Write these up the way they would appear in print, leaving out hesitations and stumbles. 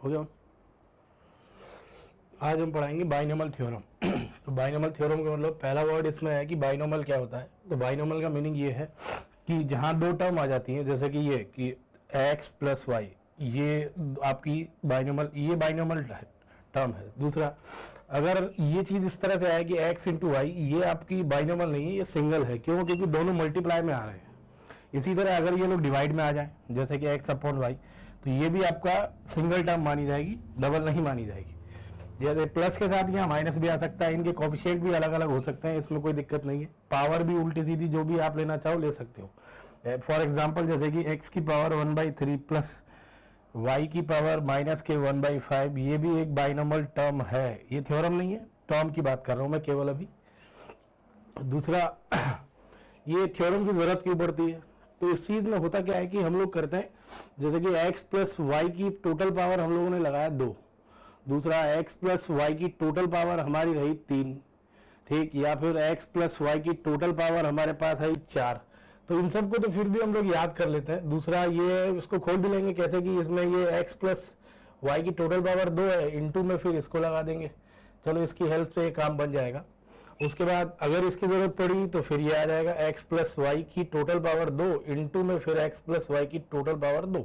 हो गया। आज हम पढ़ाएंगे बाइनोमियल थ्योरम। तो बाइनोमियल थ्योरम का मतलब पहला वर्ड इसमें है कि बाइनोमियल क्या होता है। तो बाइनोमियल का मीनिंग ये है कि जहाँ दो टर्म आ जाती हैं, जैसे कि ये कि x प्लस वाई, ये आपकी बाइनोमियल, ये बाइनोमियल टर्म है। दूसरा, अगर ये चीज़ इस तरह से आए कि x इंटू वाई, ये आपकी बाइनोमियल नहीं है, ये सिंगल है। क्यों? क्योंकि दोनों मल्टीप्लाई में आ रहे हैं। इसी तरह अगर ये लोग डिवाइड में आ जाए, जैसे कि x अपॉन वाई, तो ये भी आपका सिंगल टर्म मानी जाएगी, डबल नहीं मानी जाएगी। जैसे प्लस के साथ यहाँ माइनस भी आ सकता है, इनके कोफिशिएंट भी अलग अलग हो सकते हैं, इसमें कोई दिक्कत नहीं है। पावर भी उल्टी सीधी जो भी आप लेना चाहो ले सकते हो। फॉर एग्जांपल जैसे कि x की पावर 1/3 प्लस y की पावर माइनस के 1/5, ये भी एक बाइनोमियल टर्म है। ये थ्योरम नहीं है, टर्म की बात कर रहा हूँ मैं केवल अभी। दूसरा, ये थ्योरम की जरूरत क्यों पड़ती है? तो इस चीज में होता क्या है कि हम लोग करते हैं, जैसे कि x प्लस वाई की टोटल पावर हम लोगों ने लगाया 2, दूसरा x प्लस वाई की टोटल पावर हमारी रही 3, ठीक, या फिर x प्लस वाई की टोटल पावर हमारे पास है 4। तो इन सबको तो फिर भी हम लोग याद कर लेते हैं। दूसरा, ये इसको खोल भी लेंगे कैसे कि इसमें ये x प्लस वाई की टोटल पावर 2 है, इंटू में फिर इसको लगा देंगे। चलो, इसकी हेल्प से ये काम बन जाएगा। उसके बाद अगर इसकी जरूरत पड़ी तो फिर ये आ जाएगा x प्लस वाई की टोटल पावर 2 इंटू में फिर x प्लस वाई की टोटल पावर 2।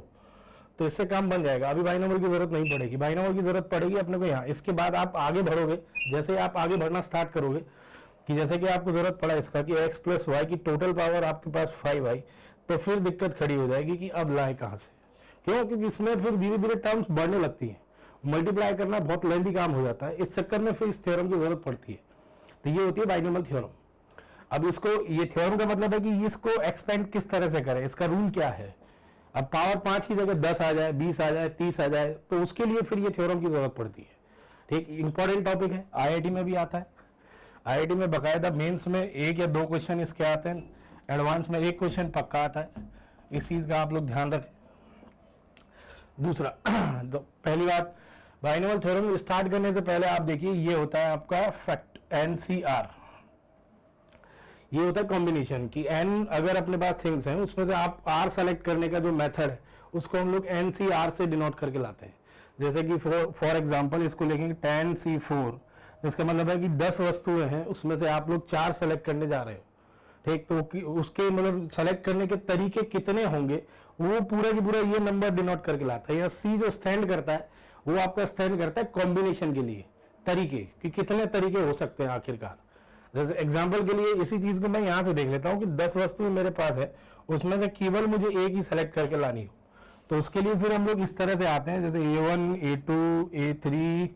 तो इससे काम बन जाएगा। अभी बाइनोमियल की जरूरत नहीं पड़ेगी, बाइनोमियल की जरूरत पड़ेगी अपने को यहाँ। इसके बाद आप आगे बढ़ोगे, जैसे आप आगे बढ़ना स्टार्ट करोगे कि जैसे कि आपको जरूरत पड़ा इसका कि x प्लस वाई की टोटल पावर आपके पास 5y, तो फिर दिक्कत खड़ी हो जाएगी कि अब लाए कहाँ से। क्यों? क्योंकि इसमें फिर धीरे धीरे टर्म्स बढ़ने लगती हैं, मल्टीप्लाई करना बहुत लेंथी काम हो जाता है। इस चक्कर में फिर इस थ्योरम की जरूरत पड़ती है। तो ये होती है बाइनोमियल थ्योरम। अब इसको, ये थ्योरम का मतलब है कि इसको एक्सपेंड किस तरह से करें, इसका रूल क्या है। अब पावर 5 की जगह 10 आ जाए, 20 आ जाए, 30 आ जाए, तो उसके लिए फिर ये थ्योरम की जरूरत पड़ती है। ठीक, इंपॉर्टेंट टॉपिक है, आईआईटी में भी आता है। आईआईटी में बकायदा मेंस में 1 या 2 क्वेश्चन इसके आते हैं, एडवांस में 1 क्वेश्चन पक्का आता है। इस चीज का आप लोग ध्यान रखें। दूसरा, तो पहली बात, बाइनोमियल थ्योरम स्टार्ट करने से पहले आप देखिए, ये होता है आपका फैक्ट एनसीआर। ये होता है कॉम्बिनेशन की n अगर अपने पास थिंग्स हैं, उसमें से आप r सेलेक्ट करने का जो मेथड है उसको हम लोग NCR से डिनोट करके लाते हैं। जैसे कि फॉर एग्जांपल इसको लिखेंगे 10C4, जिसका मतलब है कि 10 वस्तुएं हैं, उसमें से आप लोग 4 सेलेक्ट करने जा रहे हो। ठीक, तो उसके मतलब सेलेक्ट करने के तरीके कितने होंगे वो पूरा की पूरा ये नंबर डिनोट करके लाता है। या C जो स्टैंड करता है वो आपका स्टैंड करता है कॉम्बिनेशन के लिए, तरीके कि कितने तरीके हो सकते हैं आखिरकार। जैसे एग्जाम्पल के लिए इसी चीज को मैं यहां से देख लेता हूं कि 10 वस्तुएं मेरे पास है, उसमें से केवल मुझे एक ही सेलेक्ट करके लानी हो। तो उसके लिए फिर हम लोग इस तरह से आते हैं, जैसे A1, A2, A3,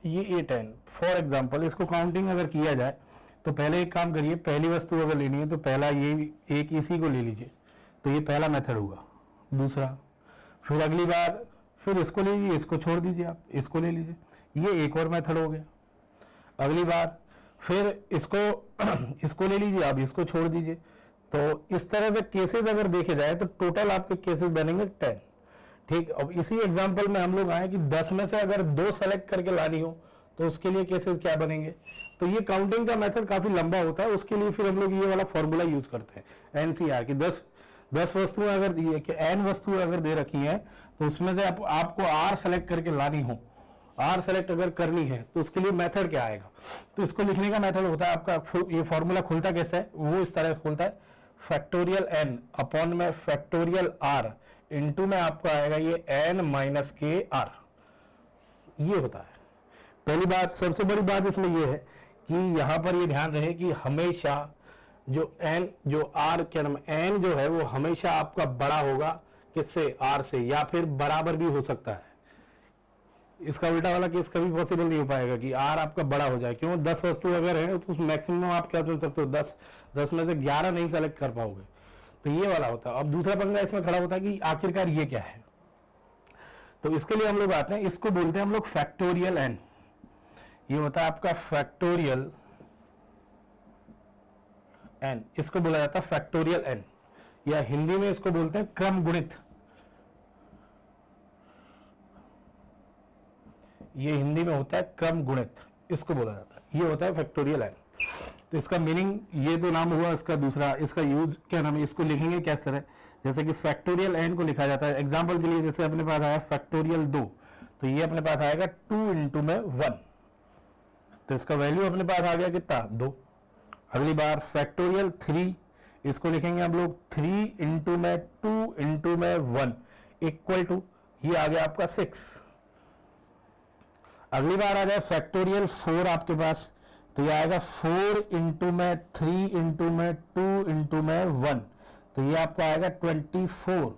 ये A10 फॉर एग्जाम्पल। इसको काउंटिंग अगर किया जाए तो पहले एक काम करिए, पहली वस्तु अगर लेनी है तो पहला ये एक इसी को ले लीजिए, तो ये पहला मेथड हुआ। दूसरा, फिर अगली बार फिर इसको ले लीजिए, इसको छोड़ दीजिए, आप इसको ले लीजिए, ये एक और मेथड हो गया। अगली बार फिर इसको इसको ले लीजिए, आप इसको छोड़ दीजिए। तो इस तरह से केसेस अगर देखे जाए तो टोटल आपके केसेस बनेंगे 10। ठीक, अब इसी एग्जांपल में हम लोग आए कि 10 में से अगर 2 सेलेक्ट करके लानी हो तो उसके लिए केसेस क्या बनेंगे। तो ये काउंटिंग का मेथड काफी लंबा होता है, उसके लिए फिर हम लोग ये वाला फॉर्मूला यूज करते हैं एनसीआर की। 10 वस्तुएं अगर दी कि n वस्तुएं अगर दे रखी हैं तो उसमें से आपको r सेलेक्ट करके लानी हो, r सेलेक्ट अगर करनी है तो उसके लिए मेथड क्या आएगा। तो इसको लिखने का मेथड होता है आपका, ये फॉर्मूला खुलता कैसे है, वो इस तरह खुलता है, फैक्टोरियल n अपॉन में फैक्टोरियल r इंटू में आपको आएगा ये n माइनस के r। ये होता है पहली बात। सबसे बड़ी बात इसमें यह है कि यहां पर ये ध्यान रहे कि हमेशा जो n जो r क्या नाम n जो है वो हमेशा आपका बड़ा होगा किससे, r से, या फिर बराबर भी हो सकता है। इसका उल्टा वाला केस कभी पॉसिबल नहीं हो पाएगा कि r आपका बड़ा हो जाए। क्यों? 10 वस्तु अगर है तो मैक्सिमम आप क्या चुन सकते हो, 10 में से 11 नहीं सेलेक्ट कर पाओगे। तो ये वाला होता है। अब दूसरा पंगा इसमें खड़ा होता है कि आखिरकार ये क्या है। तो इसके लिए हम लोग आते हैं, इसको बोलते हैं हम लोग फैक्टोरियल n। ये होता है आपका फैक्टोरियल n, इसको बोला जाता है फैक्टोरियल n, या हिंदी में इसको बोलते हैं क्रम गुणित। ये हिंदी में होता है क्रम गुणित, इसको बोला जाता है। ये होता है फैक्टोरियल n। तो इसका मीनिंग ये तो नाम हुआ इसका दूसरा, इसका यूज क्या नाम है, इसको लिखेंगे किस तरह, जैसे कि फैक्टोरियल एन को लिखा जाता है एग्जांपल के लिए, जैसे अपने पास आया फैक्टोरियल 2, तो ये अपने पास आएगा 2 इंटू में 1, तो इसका वैल्यू अपने पास आ गया कितना 2। अगली बार फैक्टोरियल 3, इसको लिखेंगे हम लोग 3 इंटू में 2 इंटू में 1 इक्वल टू, ये आ गया आपका 6। अगली बार आ जाए फैक्टोरियल 4 आपके पास, तो ये आएगा 4 इंटू में 3 इंटू में 2 इंटू में 1, तो ये आपका आएगा 24।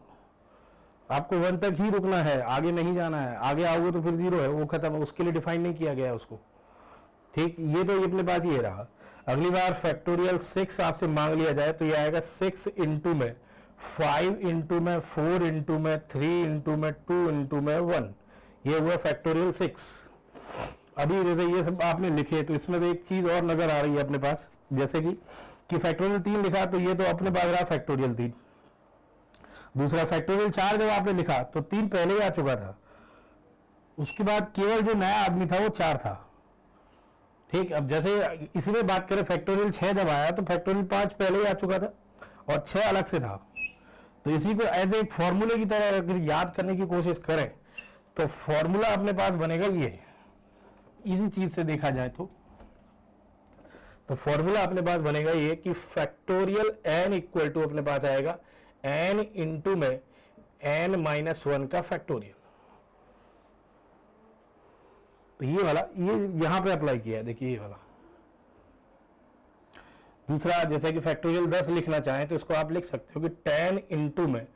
आपको 1 तक ही रुकना है, आगे नहीं जाना है, आगे आओगे तो फिर 0 है, वो खत्म है, उसके लिए डिफाइन नहीं किया गया है उसको। ठीक, ये तो अपने पास ये रहा। अगली बार फैक्टोरियल 6 आपसे मांग लिया जाए, तो ये आएगा 6 इंटू में 5 इंटू में 4 इंटू में 3 इंटू में 2 इंटू में 1, ये हुआ फैक्टोरियल 6। अभी जैसे ये सब आपने लिखे, तो इसमें तो एक चीज और नजर आ रही है अपने पास, जैसे कि फैक्टोरियल 3 लिखा, तो ये तो अपने पास रहा फैक्टोरियल 3। दूसरा फैक्टोरियल 4 जब आपने लिखा तो 3 पहले ही आ चुका था, उसके बाद केवल जो नया आदमी था वो 4 था। ठीक, अब जैसे इसी में बात करें फैक्टोरियल 6 जब आया तो फैक्टोरियल 5 पहले ही आ चुका था और 6 अलग से था। तो इसी को एज एक फॉर्मूले की तरह अगर याद करने की कोशिश करें तो फॉर्मूला अपने पास बनेगा ये, इसी चीज से देखा जाए तो फॉर्मूला अपने पास बनेगा ये कि फैक्टोरियल n इक्वल टू अपने पास आएगा n इंटू में n माइनस 1 का फैक्टोरियल। तो ये वाला ये यहां पे अप्लाई किया है, देखिए ये वाला। दूसरा, जैसे कि फैक्टोरियल 10 लिखना चाहें तो इसको आप लिख सकते हो कि 10 इंटू में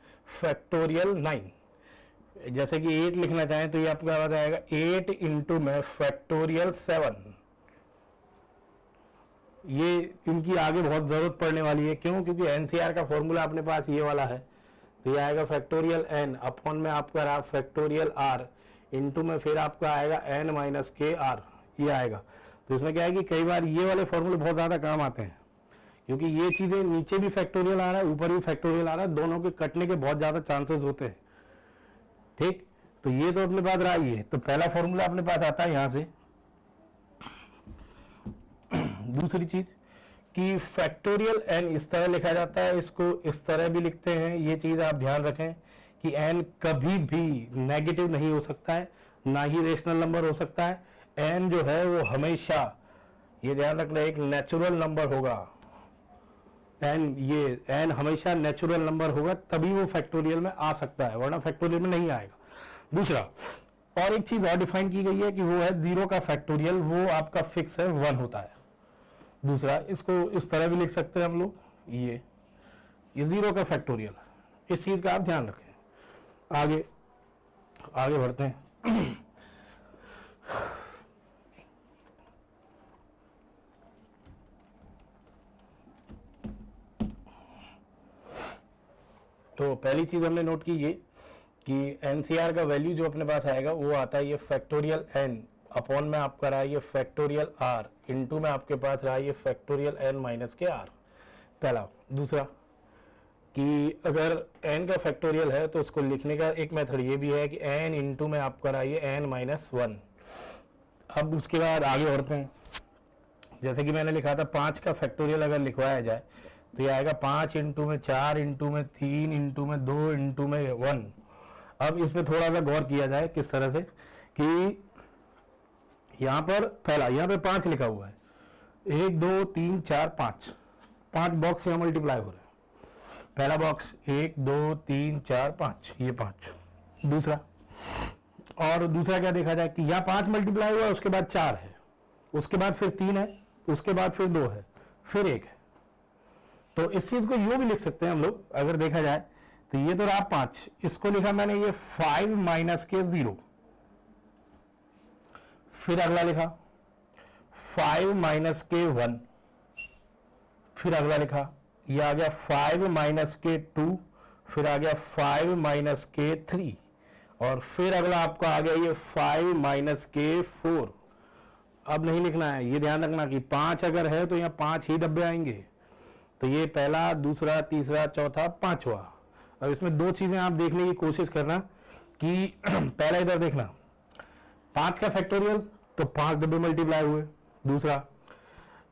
फैक्टोरियल 9। जैसे कि 8 लिखना चाहें तो ये आपका आ जाएगा 8 इंटू में फैक्टोरियल 7। ये इनकी आगे बहुत जरूरत पड़ने वाली है, क्यों? क्योंकि एनसीआर का फॉर्मूला अपने पास ये वाला है, तो ये आएगा फैक्टोरियल n अपॉन में आपका रहा फैक्टोरियल r इंटू में फिर आपका आएगा n माइनस के r, ये आएगा। तो इसमें क्या है कि कई बार ये वाले फॉर्मूले बहुत ज्यादा काम आते हैं, क्योंकि ये चीजें नीचे भी फैक्टोरियल आ रहा है ऊपर भी फैक्टोरियल आ रहा है, दोनों के कटने के बहुत ज्यादा चांसेस होते हैं। ठीक, तो ये तो अपने पास रहा ही है, तो पहला फॉर्मूला अपने पास आता है यहां से। दूसरी चीज कि फैक्टोरियल n इस तरह लिखा जाता है, इसको इस तरह भी लिखते हैं, ये चीज आप ध्यान रखें कि n कभी भी नेगेटिव नहीं हो सकता है, ना ही रेशनल नंबर हो सकता है। n जो है वो हमेशा, ये ध्यान रखना, एक नेचुरल नंबर होगा। n हमेशा नेचुरल नंबर होगा, तभी वो फैक्टोरियल में आ सकता है, वरना फैक्टोरियल में नहीं आएगा। दूसरा, और एक चीज और डिफाइन की गई है कि वो है 0 का फैक्टोरियल, वो आपका फिक्स है 1 होता है। दूसरा, इसको इस तरह भी लिख सकते हैं हम लोग, ये 0 का फैक्टोरियल, इस चीज का आप ध्यान रखें। आगे बढ़ते हैं। तो पहली चीज हमने नोट की ये कि एनसीआर का वैल्यू जो अपने पास आएगा वो आता है ये फैक्टोरियल n अपॉन में आपका रहा ये फैक्टोरियल r इंटू में आपके पास रहा ये फैक्टोरियल n माइनस के r, पहला। दूसरा कि अगर n का फैक्टोरियल है तो उसको लिखने का एक मेथड ये भी है कि n इंटू में आपका रहा ये n माइनस 1। अब उसके बाद आगे बढ़ते हैं, जैसे कि मैंने लिखा था 5 का फैक्टोरियल अगर लिखवाया जाए तो ये आएगा 5 इंटू में 4 इंटू में 3 इंटू में 2 इंटू में 1। अब इसमें थोड़ा सा गौर किया जाए किस तरह से कि यहाँ पर पहला, यहाँ पे 5 लिखा हुआ है, 1 2 3 4 5 बॉक्स यहाँ मल्टीप्लाई हो रहे हैं। पहला बॉक्स 1 2 3 4 5, ये 5। दूसरा, और दूसरा क्या देखा जाए कि यहाँ 5 मल्टीप्लाई हुआ है, उसके बाद 4 है, उसके बाद फिर 3 है, उसके बाद फिर 2 है, फिर 1 है। तो इस चीज को यूं भी लिख सकते हैं हम लोग, अगर देखा जाए तो ये तो रहा 5, इसको लिखा मैंने ये 5 माइनस के 0, फिर अगला लिखा 5 माइनस के 1, फिर अगला लिखा ये आ गया 5 माइनस के 2, फिर आ गया 5 माइनस के 3, और फिर अगला आपका आ गया ये 5 माइनस के 4। अब नहीं लिखना है, ये ध्यान रखना कि 5 अगर है तो यहाँ 5 ही डब्बे आएंगे, तो ये पहला, दूसरा, तीसरा, चौथा, 5वां। अब इसमें 2 चीजें आप देखने की कोशिश करना कि पहला इधर देखना 5 का फैक्टोरियल तो 5 डब्बे मल्टीप्लाई हुए। दूसरा,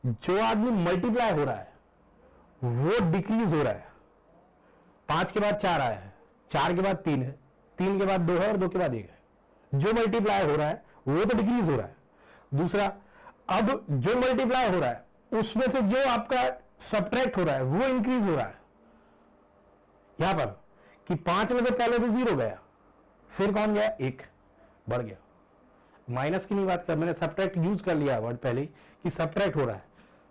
जो आदमी मल्टीप्लाई हो रहा है वो डिक्रीज हो रहा है। 5 के बाद 4 आया है, 4 के बाद 3 है, 3 के बाद 2 है और 2 के बाद 1 है। जो मल्टीप्लाई हो रहा है वो तो डिक्रीज हो रहा है। दूसरा, अब जो मल्टीप्लाई हो रहा है उसमें से जो आपका सब्ट्रैक्ट हो रहा है वो इंक्रीज हो रहा है। यहां पर कि 5 में से पहले तो 0 गया, फिर कौन गया, 1 बढ़ गया। माइनस की नहीं बात कर, मैंने सब्ट्रैक्ट यूज कर लिया वर्ड पहले ही कि सब्ट्रैक्ट हो रहा है।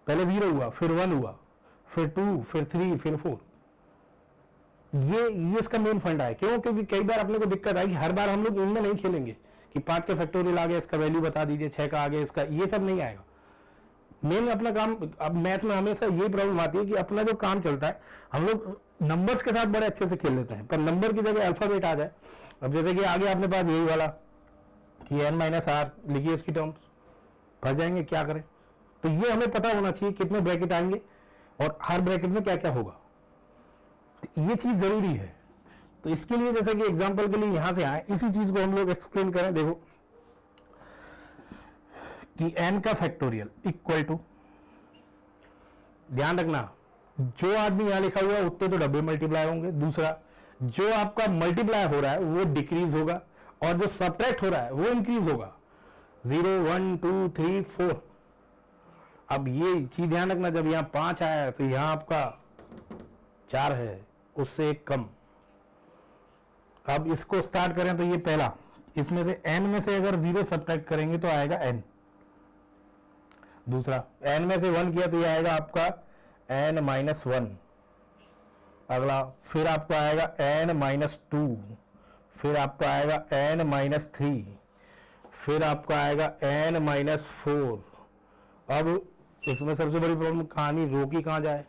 पहले 0 हुआ, फिर 1 हुआ, फिर 2, फिर 3, फिर 4। ये इसका मेन फंडा है। क्यों? क्योंकि कई बार अपने को दिक्कत आई कि हर बार हम लोग इनमें नहीं खेलेंगे कि 5 का फैक्टोरियल आ गया इसका वैल्यू बता दीजिए, 6 का आ गया इसका, ये सब नहीं आएगा। मेन अपना काम, अब मैथ में हमेशा ये प्रॉब्लम आती है कि अपना जो काम चलता है हम लोग नंबर्स के साथ बड़े अच्छे से खेल लेते हैं, पर नंबर की जगह अल्फाबेट आ जाए। अब जैसे कि आगे आपने पास यही वाला कि n-r लिखिए, इसकी टर्म्स फंस जाएंगे, क्या करें? तो ये हमें पता होना चाहिए कितने ब्रैकेट आएंगे और हर ब्रैकेट में क्या क्या होगा, तो ये चीज जरूरी है। तो इसके लिए जैसे कि एग्जांपल के लिए यहां से आए, इसी चीज को हम लोग एक्सप्लेन करें। देखो कि n का फैक्टोरियल इक्वल टू, ध्यान रखना जो आदमी यहां लिखा हुआ है उतने तो डब्बे मल्टीप्लाई होंगे। दूसरा, जो आपका मल्टीप्लाई हो रहा है वो डिक्रीज होगा और जो सब्ट्रैक्ट हो रहा है वो इंक्रीज होगा। 0, 1, 2, 3, 4। अब ये चीज ध्यान रखना, जब यहां 5 आया है तो यहां आपका 4 है, उससे एक कम। अब इसको स्टार्ट करें तो ये पहला, इसमें से n में से अगर 0 सब्ट्रैक्ट करेंगे तो आएगा n। दूसरा, n में से 1 किया तो ये आएगा आपका n-1। अगला, फिर आपको आएगा n-2, फिर आपको आएगा n-3, फिर आपको आएगा n-4। अब इसमें सबसे बड़ी प्रॉब्लम कहानी रोकी कहां जाए,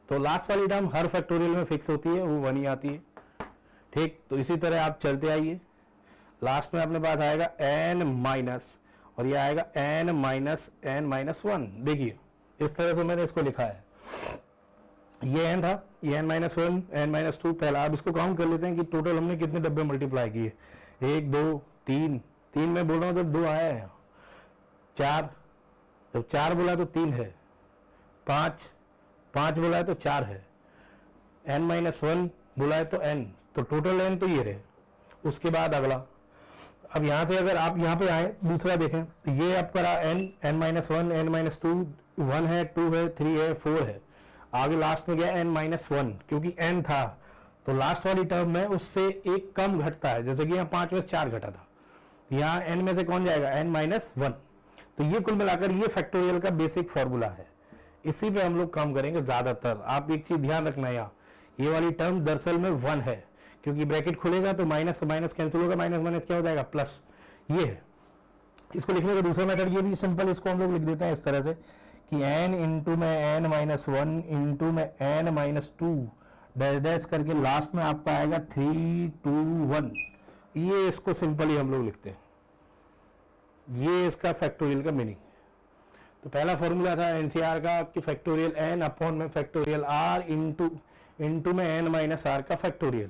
तो लास्ट वाली टर्म हर फैक्टोरियल में फिक्स होती है, वो 1 ही आती है। ठीक, तो इसी तरह आप चलते आइए, लास्ट में अपने पास आएगा n- और ये आएगा n-1। देखिए इस तरह से मैंने इसको लिखा है, ये n था, ये n-1, n-2 पहला। अब इसको काउंट कर लेते हैं कि टोटल हमने कितने डब्बे मल्टीप्लाई किए। 1, 2, 3 में बोल रहा हूँ, जब 2 आया है, 4, जब 4 बोला तो 3 है, 5 बोला है तो 4 है, n-1 बोला है तो n, तो टोटल n तो ये रहे। उसके बाद अगला, अब यहां से अगर आप यहां पे आए, दूसरा देखें तो ये आपका रहा n-1, n-2, 1 है, 2 है, 3 है, 4 है। आगे लास्ट में गया n-1, क्योंकि n था तो लास्ट वाली टर्म में उससे एक कम घटता है। जैसे कि यहाँ 5 में 4 घटा था, यहाँ n में से कौन जाएगा, n-1। तो ये कुल मिलाकर ये फैक्टोरियल का बेसिक फॉर्मूला है, इसी पे हम लोग काम करेंगे ज्यादातर। आप एक चीज ध्यान रखना, यहाँ ये वाली टर्म दरअसल में 1 है, क्योंकि ब्रैकेट खुलेगा तो माइनस माइनस कैंसिल होगा, माइनस क्या हो जाएगा, प्लस। ये है, इसको लिखने का दूसरा मेथड ये भी सिंपल, इसको हम लोग लिख देते हैं इस तरह से कि n इंटू में n-1 इंटू में n-2 डैश डैश करके लास्ट में आपका आएगा 3, 2, 1। ये इसको सिंपली हम लोग लिखते हैं, ये इसका फैक्टोरियल का मीनिंग। तो पहला फॉर्मूला था एनसीआर का कि फैक्टोरियल n अपॉन में फैक्टोरियल r इंटू में n-r का फैक्टोरियल।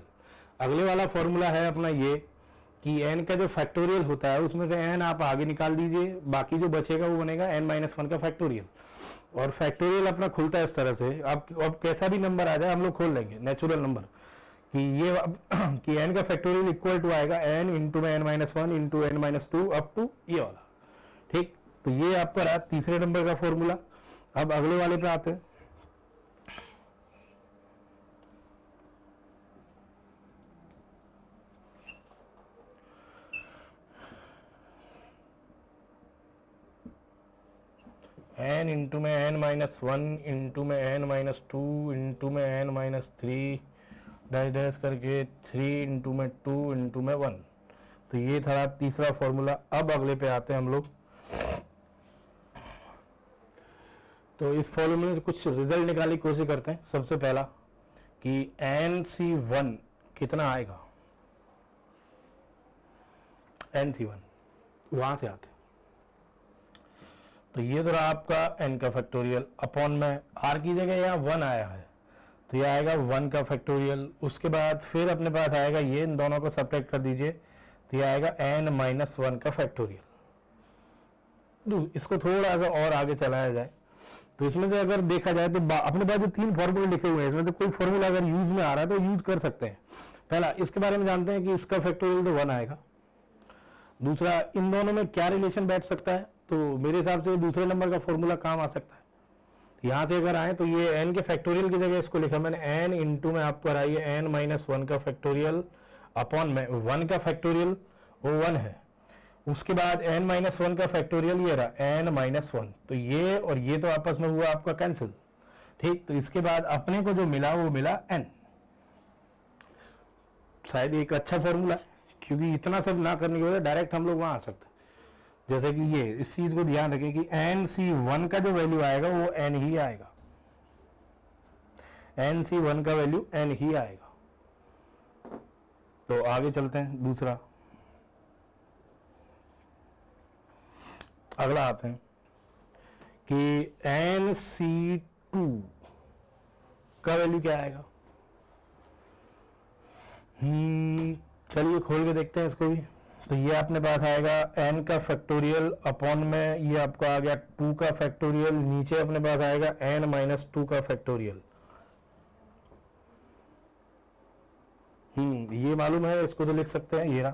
अगले वाला फॉर्मूला है अपना ये कि n का जो फैक्टोरियल होता है उसमें से n आप आगे निकाल दीजिए, बाकी जो बचेगा वो बनेगा n-1 का फैक्टोरियल। और फैक्टोरियल अपना खुलता है इस तरह से, अब कैसा भी नंबर आ जाए हम लोग खोल लेंगे नेचुरल नंबर, कि ये कि n का फैक्टोरियल इक्वल टू आएगा n इंटू में n-1 into n-2 up to ये वाला। ठीक, तो ये आपका रहा तीसरे नंबर का फॉर्मूला। अब अगले वाले पे आते हैं। n इंटू में n-1 इंटू में n-2 इंटू में n-3 डैश डैश करके 3 इंटू में 2 इंटू में 1। तो ये था तीसरा फॉर्मूला। अब अगले पे आते हैं हम लोग। तो इस फॉर्मूले में कुछ रिजल्ट निकालने की कोशिश करते हैं। सबसे पहला कि NC1 कितना आएगा, NC1 वहां से आते हैं। तो ये तो रहा आपका n का फैक्टोरियल अपॉन में r की जगह यहाँ 1 आया है तो ये आएगा 1 का फैक्टोरियल। उसके बाद फिर अपने पास आएगा ये, इन दोनों को सब्ट्रैक्ट कर दीजिए तो ये आएगा n-1 का फैक्टोरियल। इसको थोड़ा सा और आगे चलाया जाए तो इसमें से अगर देखा जाए तो अपने पास जो 3 फॉर्मूले लिखे हुए हैं इसमें से कोई फॉर्मूला अगर यूज में आ रहा है तो यूज कर सकते हैं। पहला इसके बारे में जानते हैं कि इसका फैक्टोरियल तो 1 आएगा। दूसरा इन दोनों में क्या रिलेशन बैठ सकता है, तो मेरे हिसाब से दूसरे नंबर का फॉर्मूला काम आ सकता है। यहां से अगर आए तो ये n के फैक्टोरियल की जगह इसको लिखा मैंने n इंटू में आपको आ रही है n-1 का फैक्टोरियल अपॉन में 1 का फैक्टोरियल वो 1 है। उसके बाद n-1 का फैक्टोरियल ये रहा n-1, तो ये और ये तो आपस में हुआ आपका कैंसिल, ठीक। तो इसके बाद अपने को जो मिला वो मिला n। शायद एक अच्छा फॉर्मूला है, क्योंकि इतना सब ना करने की वजह डायरेक्ट हम लोग वहां आ सकते हैं। जैसे कि ये इस चीज को ध्यान रखें कि nc1 का जो वैल्यू आएगा वो n ही आएगा, nc1 का वैल्यू n ही आएगा। तो आगे चलते हैं, दूसरा अगला आते हैं कि nc2 का वैल्यू क्या आएगा। चलिए खोल के देखते हैं इसको भी। तो ये अपने पास आएगा n का फैक्टोरियल अपॉन में ये आपका आ गया 2 का फैक्टोरियल, नीचे अपने पास आएगा n-2 का फैक्टोरियल। ये मालूम है, इसको तो लिख सकते हैं, ये रहा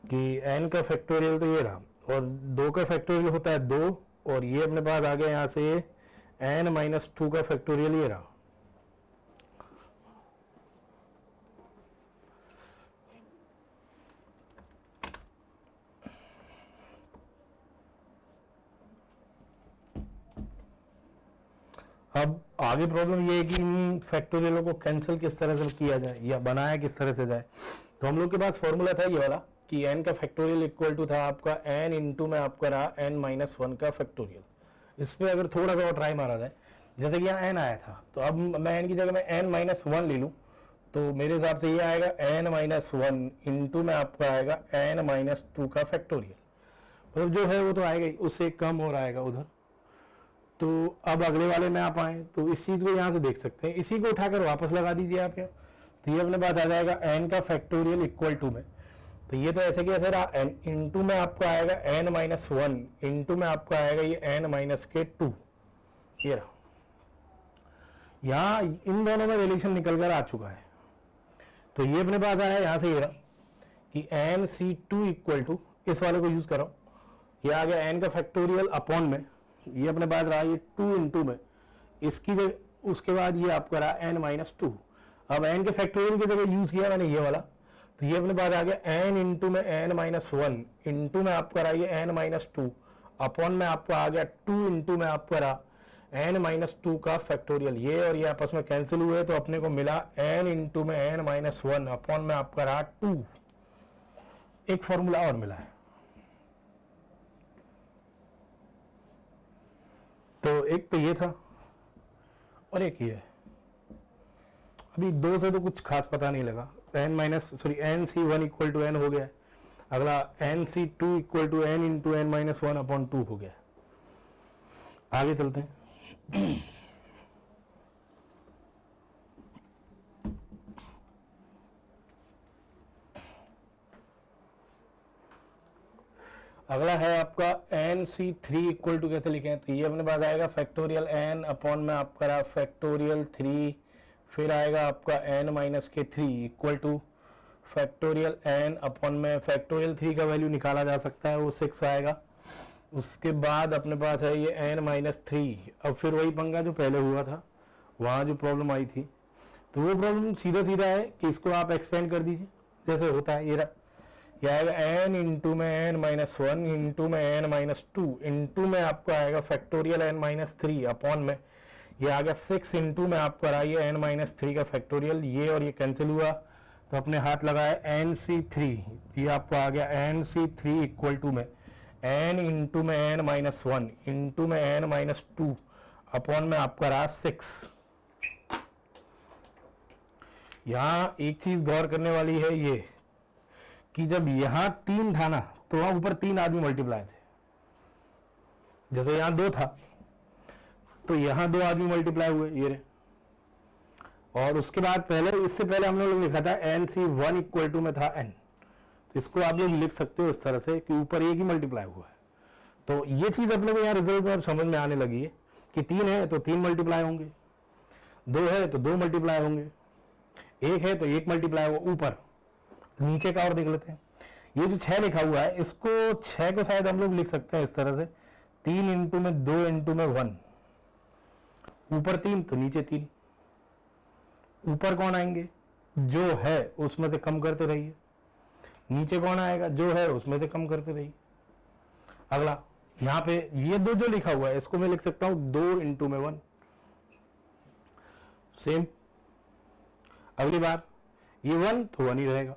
कि n का फैक्टोरियल तो ये रहा और 2 का फैक्टोरियल होता है 2, और ये अपने पास आ गया यहाँ से n-2 का फैक्टोरियल ये रहा। अब आगे प्रॉब्लम ये है कि इन फैक्टोरियलों को कैंसिल किस तरह से किया जाए या बनाया किस तरह से जाए। तो हम लोग के पास फॉर्मूला था ये वाला कि n का फैक्टोरियल इक्वल टू था आपका n इंटू में आपका रहा n-1 का फैक्टोरियल। इस पर अगर थोड़ा सा और ट्राई मारा जाए, जैसे कि यहाँ n आया था, तो अब मैं n की जगह में n-1 ले लूँ तो मेरे हिसाब से ये आएगा n-1 इंटू में आपका आएगा n-2 का फैक्टोरियल। मतलब जो है वो तो आएगा ही, उससे कम और आएगा उधर। तो अब अगले वाले में आप आए तो इस चीज को यहाँ से देख सकते हैं, इसी को उठाकर वापस लगा दीजिए आप यहाँ। तो ये अपने पास आ जाएगा n का फैक्टोरियल इक्वल टू में, तो ये तो ऐसे कि ऐसे रहा n इंटू में आपका आएगा n-1 इंटू में आपका आएगा ये n-2, ये रहा। यहाँ इन दोनों में रिलेशन निकल कर आ चुका है। तो ये अपने पास आया यहाँ से ये रहा कि nc2 इक्वल टू, इस वाले को यूज करो, ये आ गया n का फैक्टोरियल अपॉन में ये अपने पास रहा ये 2 इंटू में इसकी जगह, उसके बाद ये आपका रहा n-2। अब n के फैक्टोरियल की जगह यूज किया मैंने ये वाला, तो ये अपने पास आ गया n इंटू में n-1 इंटू में आपका रहा ये n-2 अपॉन में आपका आ गया 2 इंटू में आपका रहा n-2 का फैक्टोरियल। ये और ये आपस में कैंसिल हुए तो अपने को मिला n इंटू में n-1 अपॉन में आपका रहा 2। एक फॉर्मूला और मिला है। तो एक तो ये था और एक ये है। अभी 2 से तो कुछ खास पता नहीं लगा। nc1 इक्वल टू n हो गया, अगला nc2 equal to n into n-1 upon 2 हो गया। आगे चलते हैं। अगला है आपका nc3 इक्वल टू कैसे लिखें, तो ये अपने पास आएगा फैक्टोरियल n अपॉन में आपका रहा फैक्टोरियल 3, फिर आएगा आपका n-3 equal two factorial n upon में फैक्टोरियल 3 का वैल्यू निकाला जा सकता है, वो 6 आएगा। उसके बाद अपने पास है ये n-3। अब फिर वही पंगा जो पहले हुआ था, वहाँ जो प्रॉब्लम आई थी, तो वो प्रॉब्लम सीधा सीधा है कि इसको आप एक्सपेंड कर दीजिए जैसे होता है। ये आएगा n इंटू में n-1 इंटू में n-2 इंटू में आपका आएगा फैक्टोरियल n-3 अपॉन में ये आ गया 6 इंटू में आपका रहा ये n-3 का फैक्टोरियल। ये और ये कैंसिल हुआ तो अपने हाथ लगाया nc3, ये आपको आ गया nc3 इक्वल टू में n इंटू में n-1 इंटू में n-2 अपॉन में आपका रहा 6। यहाँ एक चीज गौर करने वाली है ये कि जब यहाँ 3 था ना तो वहां ऊपर 3 आदमी मल्टीप्लाई थे, जैसे यहाँ 2 था तो यहाँ 2 आदमी मल्टीप्लाई हुए ये रहे। और उसके बाद पहले, इससे पहले हम लोग लिखा था nc1 इक्वल टू में था n, तो इसको आप लोग लिख सकते हो इस तरह से कि ऊपर एक ही मल्टीप्लाई हुआ है। तो ये चीज अपने को यहाँ रिजल्ट में समझ में आने लगी है कि 3 है तो 3 मल्टीप्लाई होंगे, 2 है तो 2 मल्टीप्लाई होंगे, 1 है तो 1 मल्टीप्लाई होगा ऊपर। नीचे का और देख लेते हैं। ये जो 6 लिखा हुआ है, इसको 6 को शायद हम लोग लिख सकते हैं इस तरह से, 3 इंटू में 2 इंटू में 1, ऊपर 3 तो नीचे 3। ऊपर कौन आएंगे? जो है उसमें से कम करते रहिए। नीचे कौन आएगा? जो है उसमें से कम करते रहिए। अगला यहाँ पे ये 2 जो लिखा हुआ है, इसको मैं लिख सकता हूं 2 इंटू में 1, सेम। अगली बार ये 1 तो 1 ही रहेगा।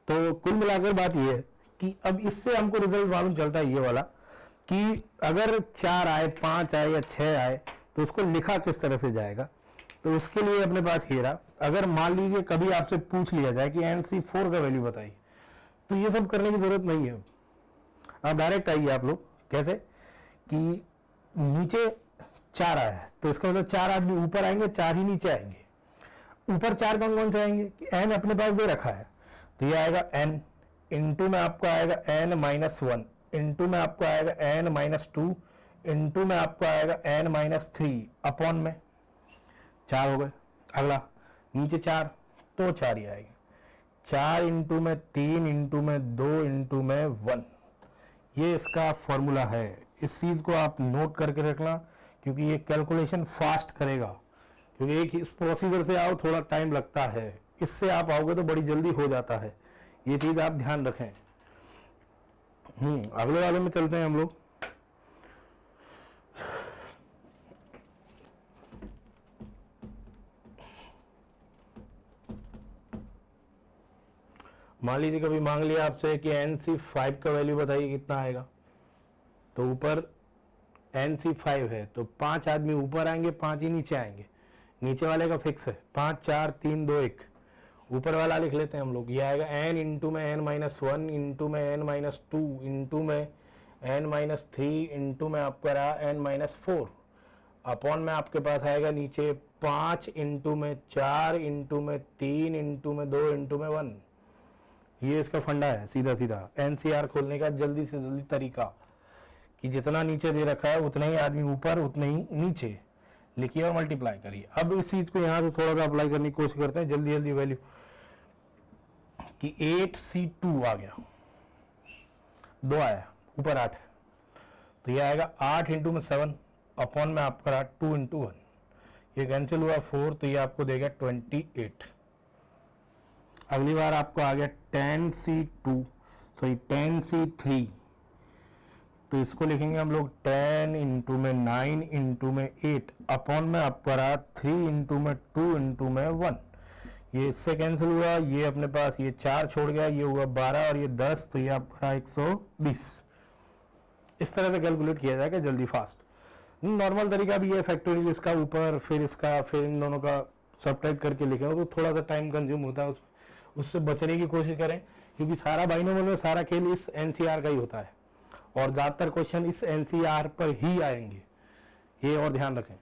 तो कुल मिलाकर बात ये है कि अब इससे हमको रिजल्ट मालूम चलता है ये वाला, कि अगर 4 आए, 5 आए या 6 आए तो उसको लिखा किस तरह से जाएगा। तो उसके लिए अपने पास ये रहा। अगर मान लीजिए कभी आपसे पूछ लिया जाए कि NC4 का वैल्यू बताइए, तो ये सब करने की जरूरत नहीं है। अब डायरेक्ट आइए आप लोग। कैसे? कि नीचे 4 आया है तो इसका मतलब 4 आदमी ऊपर आएंगे, 4 ही नीचे आएंगे। ऊपर 4 कौन कौन से आएंगे? कि n अपने पास दे रखा है, तो ये आएगा n, इंटू में आपको आएगा n माइनस 1, इंटू में आपको आएगा n माइनस 2, इंटू में आपको आएगा n माइनस 3, अपॉन में 4 हो गए। अगला नीचे 4 तो 4 ही आएंगे, 4 इंटू में 3 इंटू में 2 इंटू में 1। ये इसका फॉर्मूला है। इस चीज को आप नोट करके रखना, क्योंकि ये कैलकुलेशन फास्ट करेगा। क्योंकि एक इस प्रोसीजर से आओ थोड़ा टाइम लगता है, इससे आप आओगे तो बड़ी जल्दी हो जाता है। ये चीज आप ध्यान रखें। अगले वाले में चलते हैं हम लोग। मान लीजिए कभी मांग लिया आपसे कि NC5 का वैल्यू बताइए कितना आएगा। तो ऊपर NC5 है तो 5 आदमी ऊपर आएंगे, 5 ही नीचे आएंगे। नीचे वाले का फिक्स है 5 4 3 2 1। ऊपर वाला लिख लेते हैं हम लोग। ये आएगा n इंटू में n माइनस 1 इंटू में n माइनस 2 इंटू में n माइनस 3 इंटू में आपका रहा n माइनस 4, अपॉन में आपके पास आएगा नीचे 5 इंटू में 4 इंटू में 3 इंटू में 2 इंटू में 1। ये इसका फंडा है सीधा सीधा NCR खोलने का जल्दी से जल्दी तरीका, कि जितना नीचे दे रखा है उतना ही आदमी ऊपर, उतना ही नीचे लिखिए और मल्टीप्लाई करिए। अब इस चीज को यहाँ से थोड़ा सा अप्लाई करने की कोशिश करते हैं जल्दी जल्दी वैल्यू, कि 8C2 आ गया, 2 आया, ऊपर 8 है, तो ये आएगा 8 इंटू में 7, अपॉन में आपका रहा 2 इंटू 1, ये कैंसिल हुआ 4, तो ये आपको देगा 28। अगली बार आपको आ गया 10C3, तो इसको लिखेंगे हम लोग 10 इंटू में 9 इंटू में 8, अपॉन में आपका रहा 3 इंटू में 2 इंटू में 1। ये इससे कैंसिल हुआ, ये अपने पास ये 4 छोड़ गया, ये हुआ 12 और ये 10, तो ये आपका रहा 120। इस तरह से कैलकुलेट किया जाएगा जल्दी फास्ट। नॉर्मल तरीका भी है, फैक्टोरियल इसका ऊपर फिर इसका फिर इन दोनों का सब्ट्रैक्ट करके लिखें तो थोड़ा सा टाइम कंज्यूम होता है, उससे बचने की कोशिश करें, क्योंकि सारा बाइनोमियल में सारा खेल इस NCR का ही होता है और ज्यादातर क्वेश्चन इस NCR पर ही आएंगे, ये और ध्यान रखें।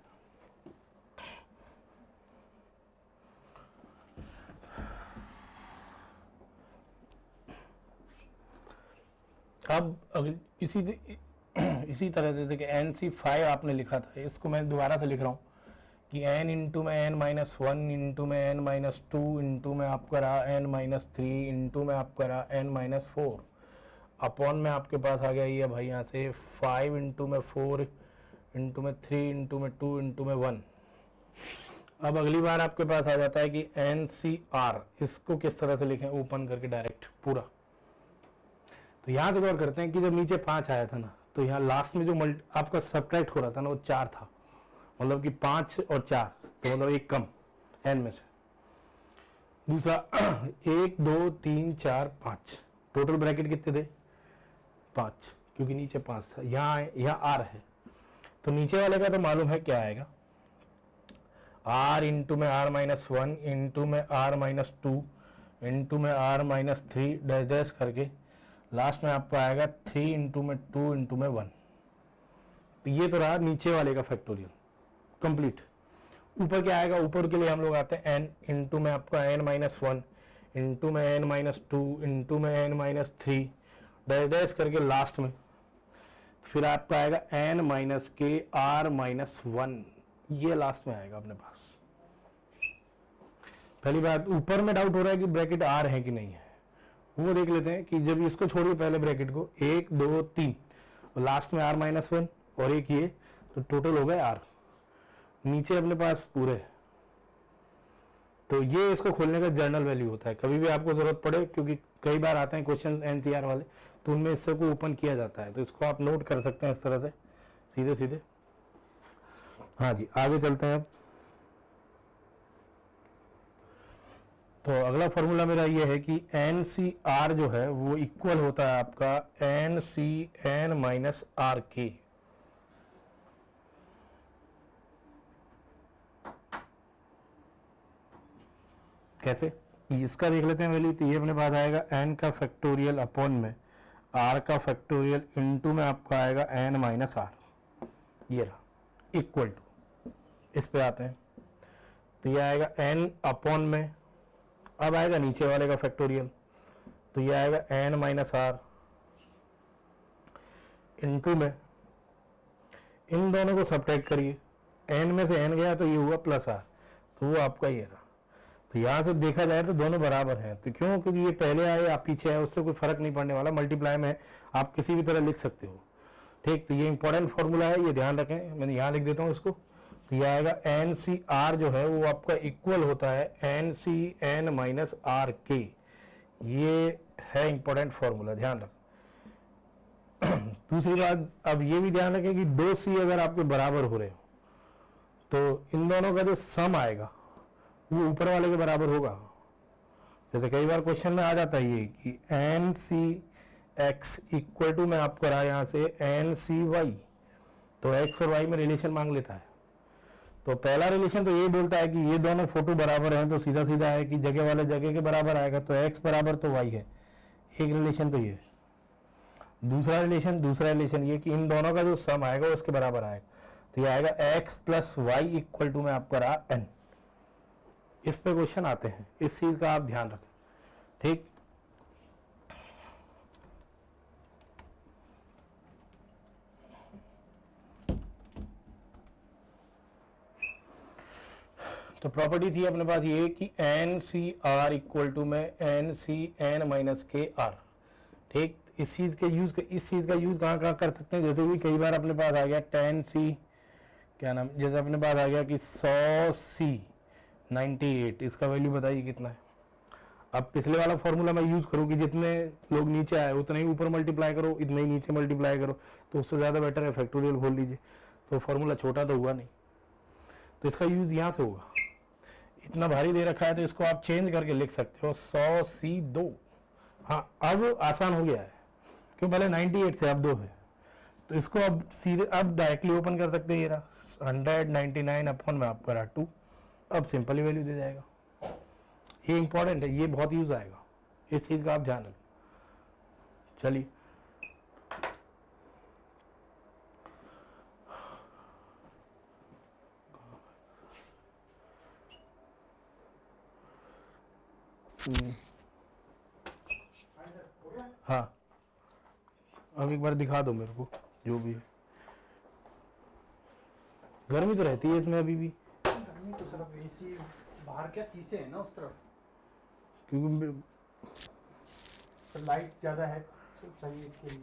अब इसी तरह से कि NC5 आपने लिखा था, इसको मैं दोबारा से लिख रहा हूँ कि n इंटू में n माइनस 1 इंटू में n माइनस 2 इंटू में आपका रहा n माइनस 3 इंटू में आपका रहा n माइनस 4, अपॉन में आपके पास आ गया ये भाई यहाँ से 5 इंटू में 4 इंटू में 3 इंटू में 2 इंटू में 1। अब अगली बार आपके पास आ जाता है कि NCR, इसको किस तरह से लिखें, ओपन करके डायरेक्ट पूरा। तो यहाँ से गौर करते हैं कि जब नीचे 5 आया था ना, तो यहाँ लास्ट में जो आपका सब्ट्रैक्ट हो रहा था ना, वो 4 था, मतलब कि 5 और 4, तो मतलब एक कम n में से। दूसरा 1 2 3 4 5, टोटल ब्रैकेट कितने थे? 5, क्योंकि नीचे 5 था, यहाँ R है, तो नीचे वाले का तो मालूम है क्या आएगा, R इंटू में R माइनस 1 इंटू में R माइनस 2 इंटू में R माइनस 3 डैश डैश करके लास्ट में आपको आएगा 3 इंटू में 2 इंटू में 1। तो ये तो रहा नीचे वाले का फैक्टोरियल कंप्लीट। ऊपर क्या आएगा? ऊपर के लिए हम लोग आते हैं n इंटू में आपका n माइनस 1 इंटू में n माइनस 2 इंटू में n माइनस 3 डैश डैश करके लास्ट में फिर आपका आएगा n माइनस के r माइनस 1, ये लास्ट में आएगा अपने पास। पहली बात, ऊपर में डाउट हो रहा है कि ब्रैकेट r है कि नहीं है, वो देख लेते हैं कि जब इसको छोड़िए पहले ब्रैकेट को, 1 2 3 लास्ट में r माइनस 1 और एक ये, तो टोटल हो गए r, नीचे अपने पास पूरे। तो ये इसको खोलने का जर्नल वैल्यू होता है, कभी भी आपको जरूरत पड़े, क्योंकि कई बार आते हैं क्वेश्चन एनसीआर वाले, तो उनमें इससे को ओपन किया जाता है, तो इसको आप नोट कर सकते हैं इस तरह से सीधे सीधे। हाँ जी, आगे चलते हैं अब। तो अगला फॉर्मूला मेरा ये है कि एन सी आर जो है वो इक्वल होता है आपका n c n minus r के। कैसे, इसका देख लेते हैं वैल्यू। तो ये अपने पास आएगा n का फैक्टोरियल अपॉन में r का फैक्टोरियल इनटू में आपका आएगा n माइनस r, ये रहा इक्वल टू। इस पे आते हैं तो ये आएगा n अपॉन में, अब आएगा नीचे वाले का फैक्टोरियल, तो ये आएगा n माइनस r इनटू में, इन दोनों को सब्ट्रैक्ट करिए, n में से n गया तो ये हुआ प्लस r, तो वो आपका ये रहा। तो यहाँ से देखा जाए तो दोनों बराबर हैं, तो क्यों, क्योंकि ये पहले आए आप पीछे आए, उससे कोई फर्क नहीं पड़ने वाला, मल्टीप्लाई में आप किसी भी तरह लिख सकते हो। ठीक, तो ये इंपॉर्टेंट फॉर्मूला है, ये ध्यान रखें, मैंने यहाँ लिख देता हूँ इसको। तो ये आएगा एन सी आर जो है वो आपका इक्वल होता है n c n minus r के, ये है इंपॉर्टेंट फॉर्मूला, ध्यान रखें। दूसरी बात, अब ये भी ध्यान रखें कि दो सी अगर आपके बराबर हो रहे हो तो इन दोनों का जो सम आएगा वो ऊपर वाले के बराबर होगा। जैसे कई बार क्वेश्चन में आ जाता है ये कि n c x equal to, मैं आपको करा यहाँ से एन सी वाई, तो एक्स और वाई में रिलेशन मांग लेता है। तो पहला रिलेशन तो ये बोलता है कि ये दोनों फोटो बराबर हैं, तो सीधा सीधा है कि जगह वाले जगह के बराबर आएगा, तो एक्स बराबर तो वाई है, एक रिलेशन तो ये। दूसरा रिलेशन ये कि इन दोनों का जो सम आएगा उसके बराबर आएगा, तो ये आएगा x plus y equal to, मैं आपको करा एन। इस पे क्वेश्चन आते हैं, इस चीज का आप ध्यान रखें। ठीक, तो प्रॉपर्टी थी अपने पास ये कि n c r equal to में एन सी एन माइनस के आर। ठीक, इस चीज का यूज कहाँ कहाँ कर सकते हैं, जैसे कि कई बार अपने पास आ गया टेन सी, क्या नाम, जैसे अपने पास आ गया कि 100 सी 98, इसका वैल्यू बताइए कितना है। अब पिछले वाला फॉर्मूला मैं यूज करूँ कि जितने लोग नीचे आए उतने ही ऊपर मल्टीप्लाई करो, इतने ही नीचे मल्टीप्लाई करो, तो उससे ज़्यादा बेटर है फैक्टोरियल खोल लीजिए, तो फॉर्मूला छोटा तो हुआ नहीं, तो इसका यूज यहाँ से होगा। इतना भारी दे रखा है तो इसको आप चेंज करके लिख सकते हो 100 सी 2। हाँ, अब आसान हो गया है, क्यों, पहले 98 से अब 2 है, तो इसको अब सीधे अब डायरेक्टली ओपन कर सकते हैं। ये रहा 199 अपॉन में आपका रहा 2, अब सिंपली वैल्यू दे जाएगा। ये इंपॉर्टेंट है, ये बहुत यूज आएगा, इस चीज का आप ध्यान रखें। चलिए हाँ, अब एक बार दिखा दो मेरे को जो भी है। गर्मी तो रहती है इसमें अभी भी, गर्मी तो सिर्फ एसी, बाहर क्या शीशे है ना उस तरफ, क्योंकि तो लाइट ज़्यादा है तो सही है इसके लिए।